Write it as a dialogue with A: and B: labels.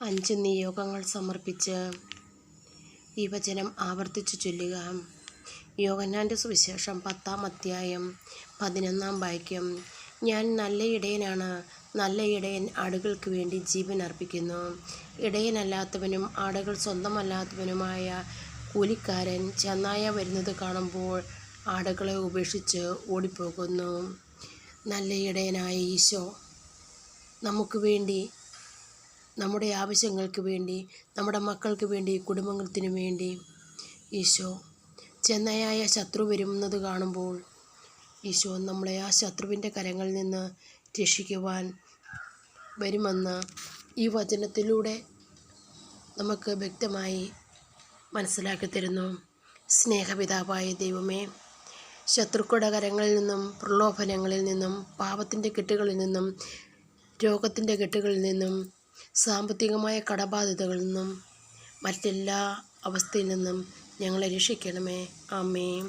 A: 5 നിയോഗങ്ങൾ സമർപ്പിച്ച് ഈ വചനം ആവർത്തിച്ചു ചൊല്ലുക. യോഹന്നാൻ്റെ സുവിശേഷം 10-ാം അധ്യായം 11-ാം വാക്യം. ഞാൻ നല്ല ഇടയനാണ്. നല്ല ഇടയൻ ആടുകൾക്ക് വേണ്ടി ജീവൻ അർപ്പിക്കുന്നു. ഇടയനല്ലാത്തവനും ആടുകൾ സ്വന്തമല്ലാത്തവനുമായ കൂലിക്കാരൻ ചെന്നായ വരുന്നത് കാണുമ്പോൾ ആടുകളെ ഉപേക്ഷിച്ച് ഓടിപ്പോകുന്നു. നല്ല ഇടയനായ ഈശോ നമുക്ക് വേണ്ടി, നമ്മുടെ ആവശ്യങ്ങൾക്ക് വേണ്ടി, നമ്മുടെ മക്കൾക്ക് വേണ്ടി, കുടുംബത്തിന് വേണ്ടി ഈശോ ചെന്നയായ ശത്രു വരുന്നത് കാണുമ്പോൾ ഈശോ നമ്മളെ ആ ശത്രുവിൻ്റെ കരങ്ങളിൽ നിന്ന് രക്ഷിക്കുവാൻ വരുമെന്ന് ഈ വചനത്തിലൂടെ നമുക്ക് വ്യക്തമായി മനസ്സിലാക്കി തരുന്നു. സ്നേഹപിതാവായ ദൈവമേ, ശത്രുക്കളുടെ കരങ്ങളിൽ നിന്നും, പ്രലോഭനങ്ങളിൽ നിന്നും, പാപത്തിൻ്റെ കെട്ടുകളിൽ നിന്നും, രോഗത്തിൻ്റെ കെട്ടുകളിൽ നിന്നും, സാമ്പത്തികമായ കടബാധ്യതകളിൽ നിന്നും, മറ്റെല്ലാ അവസ്ഥയിൽ നിന്നും ഞങ്ങളെ രക്ഷിക്കണമേ. ആമേൻ.